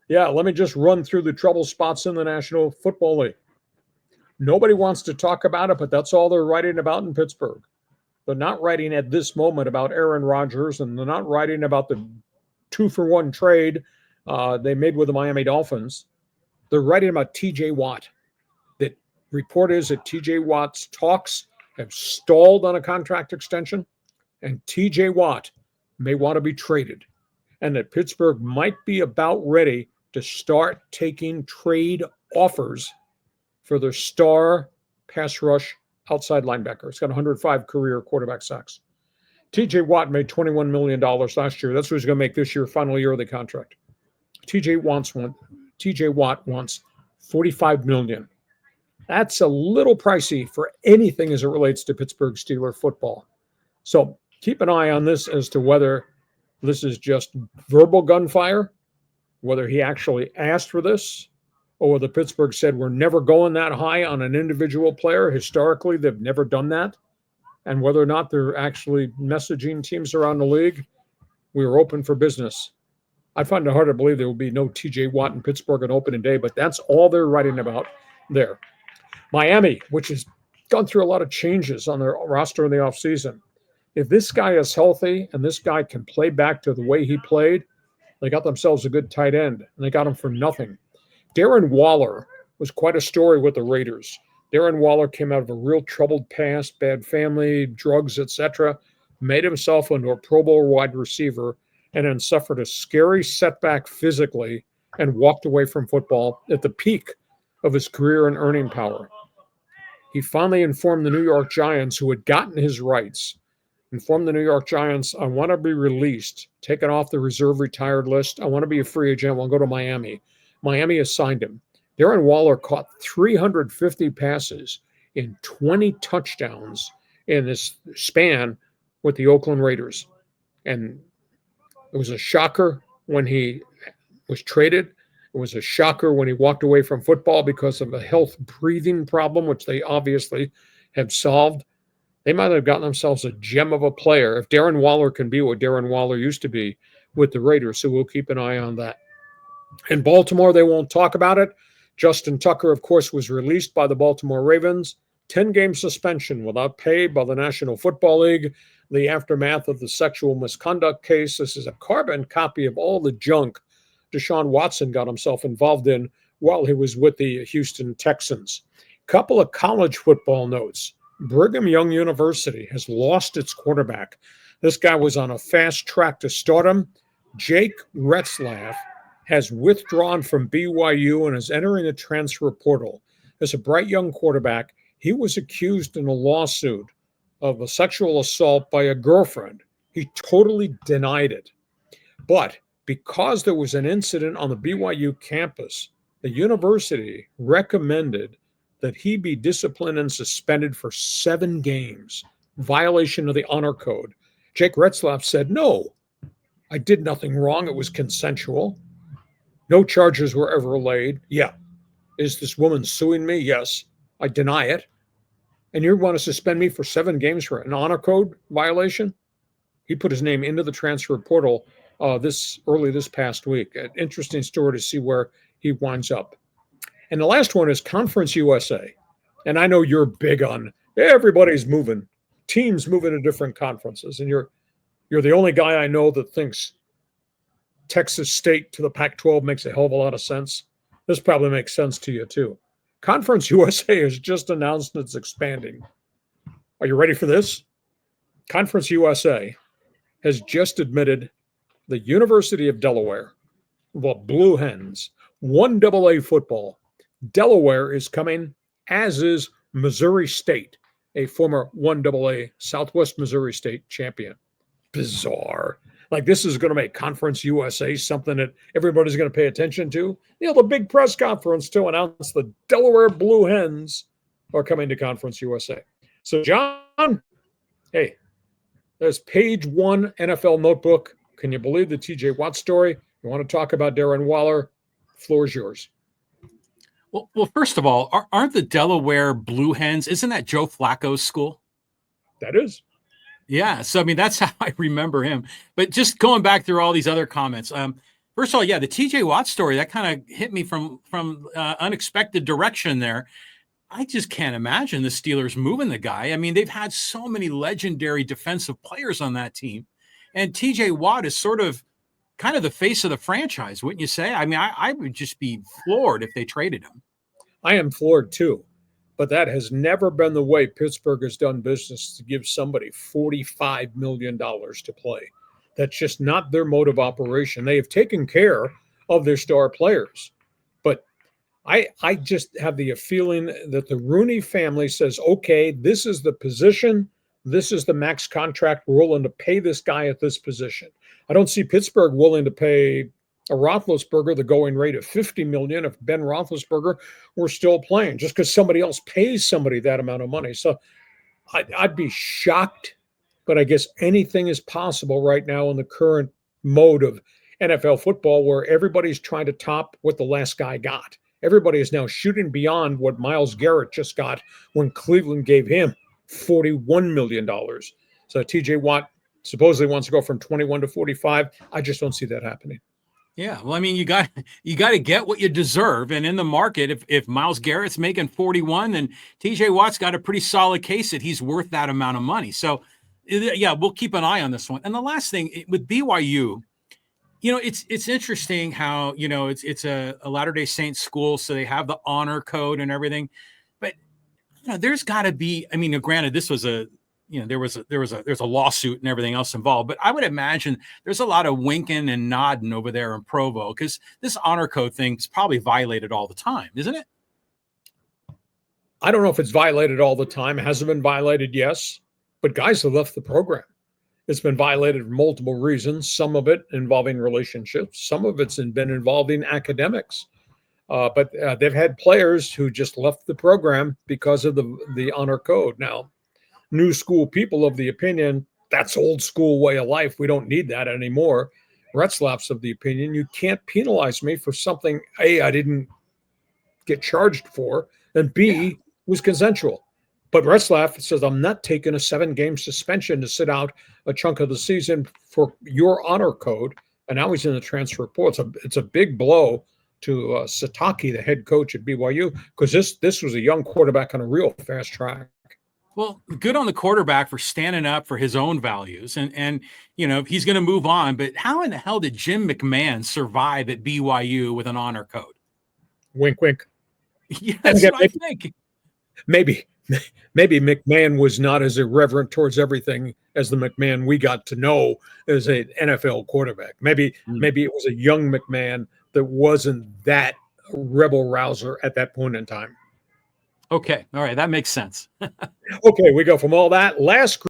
Yeah, let me just run through the trouble spots in the National Football League. Nobody wants to talk about it, but that's all they're writing about in Pittsburgh. They're not writing at this moment about Aaron Rodgers, and they're not writing about the 2-for-1 trade they made with the Miami Dolphins. They're writing about TJ Watt. The report is that TJ Watt's talks have stalled on a contract extension, and TJ Watt may want to be traded, and that Pittsburgh might be about ready to start taking trade offers for their star pass rush outside linebacker. He's got 105 career quarterback sacks. TJ Watt made $21 million last year. That's what he's going to make this year, final year of the contract. TJ Watt wants $45 million. That's a little pricey for anything as it relates to Pittsburgh Steelers football. So keep an eye on this as to whether this is just verbal gunfire, whether he actually asked for this, or whether Pittsburgh said we're never going that high on an individual player. Historically, they've never done that. And whether or not they're actually messaging teams around the league, we were open for business. I find it hard to believe there will be no TJ Watt in Pittsburgh on opening day, but that's all they're writing about there. Miami, which has gone through a lot of changes on their roster in the offseason. If this guy is healthy and this guy can play back to the way he played, they got themselves a good tight end, and they got him for nothing. Darren Waller was quite a story with the Raiders. Darren Waller came out of a real troubled past, bad family, drugs, etc., made himself into a Pro Bowl wide receiver, and then suffered a scary setback physically and walked away from football at the peak of his career and earning power. He finally informed the New York Giants, who had gotten his rights, informed the New York Giants, I want to be released, taken off the reserve retired list. I want to be a free agent. I want to go to Miami. Miami has signed him. Darren Waller caught 350 passes in 20 touchdowns in this span with the Oakland Raiders. And it was a shocker when he was traded. It was a shocker when he walked away from football because of a health breathing problem, which they obviously have solved. They might have gotten themselves a gem of a player if Darren Waller can be what Darren Waller used to be with the Raiders. So we'll keep an eye on that. In Baltimore, they won't talk about it. Justin Tucker, of course, was released by the Baltimore Ravens. 10-game suspension without pay by the National Football League. The aftermath of the sexual misconduct case. This is a carbon copy of all the junk Deshaun Watson got himself involved in while he was with the Houston Texans. Couple of college football notes. Brigham Young University has lost its quarterback. This guy was on a fast track to stardom. Jake Retzlaff has withdrawn from BYU and is entering the transfer portal. As a bright young quarterback, he was accused in a lawsuit of a sexual assault by a girlfriend. He totally denied it. But because there was an incident on the BYU campus, the university recommended that he be disciplined and suspended for 7 games, violation of the Honor Code. Jake Retzlaff said, no, I did nothing wrong. It was consensual. No charges were ever laid. Yeah. Is this woman suing me? Yes. I deny it. And you want to suspend me for 7 games for an Honor Code violation? He put his name into the transfer portal this past week. An interesting story to see where he winds up. And the last one is Conference USA. And I know you're big on everybody's moving, teams moving to different conferences. And you're the only guy I know that thinks Texas State to the Pac-12 makes a hell of a lot of sense. This probably makes sense to you too. Conference USA has just announced it's expanding. Are you ready for this? Conference USA has just admitted the University of Delaware, the Blue Hens, 1AA football. Delaware is coming, as is Missouri State, a former 1AA Southwest Missouri State champion. Bizarre. Like, this is going to make Conference USA something that everybody's going to pay attention to. The big press conference to announce the Delaware Blue Hens are coming to Conference USA. So, John, hey, there's page 1 NFL notebook. Can you believe the TJ Watt story? You want to talk about Darren Waller? Floor is yours. Well, first of all, aren't the Delaware Blue Hens, isn't that Joe Flacco's school? That is. Yeah. So, I mean, that's how I remember him. But just going back through all these other comments, First of all, yeah, the TJ Watt story, that kind of hit me from unexpected direction there. I just can't imagine the Steelers moving the guy. I mean, they've had so many legendary defensive players on that team. And TJ Watt is sort of kind of the face of the franchise, wouldn't you say? I mean, I would just be floored if they traded him. I am floored too. But that has never been the way Pittsburgh has done business, to give somebody $45 million to play. That's just not their mode of operation. They have taken care of their star players. But I just have the feeling that the Rooney family says, okay, this is the position. This is the max contract. We're willing to pay this guy at this position. I don't see Pittsburgh willing to pay a Roethlisberger the going rate of $50 million if Ben Roethlisberger were still playing, just because somebody else pays somebody that amount of money. So I'd be shocked, but I guess anything is possible right now in the current mode of NFL football, where everybody's trying to top what the last guy got. Everybody is now shooting beyond what Myles Garrett just got when Cleveland gave him $41 million. So TJ Watt supposedly wants to go from 21 to 45. I just don't see that happening. Yeah, well, I mean, you got to get what you deserve, and in the market, if Myles Garrett's making 41, then TJ Watt's got a pretty solid case that he's worth that amount of money. So, yeah, we'll keep an eye on this one. And the last thing with BYU, it's interesting how it's a Latter-day Saints school, so they have the honor code and everything, but there's got to be. I mean, granted, this was there's a lawsuit and everything else involved, but I would imagine there's a lot of winking and nodding over there in Provo, because this honor code thing is probably violated all the time, isn't it? I don't know if it's violated all the time. Has it been violated? Yes, but guys have left the program. It's been violated for multiple reasons. Some of it involving relationships. Some of it's been involving academics. But they've had players who just left the program because of the honor code. Now, new school people of the opinion, that's old school way of life. We don't need that anymore. Retzlaff's of the opinion, you can't penalize me for something, A, I didn't get charged for, and B, was consensual. But Retzlaff says, I'm not taking a 7-game suspension to sit out a chunk of the season for your honor code. And now he's in the transfer portal. It's a big blow to Sataki, the head coach at BYU, because this was a young quarterback on a real fast track. Well, good on the quarterback for standing up for his own values, and he's going to move on. But how in the hell did Jim McMahon survive at BYU with an honor code? Wink, wink. Yeah, that's what I think. Maybe McMahon was not as irreverent towards everything as the McMahon we got to know as an NFL quarterback. Maybe it was a young McMahon that wasn't that rebel rouser at that point in time. Okay. All right. That makes sense. Okay. We go from all that last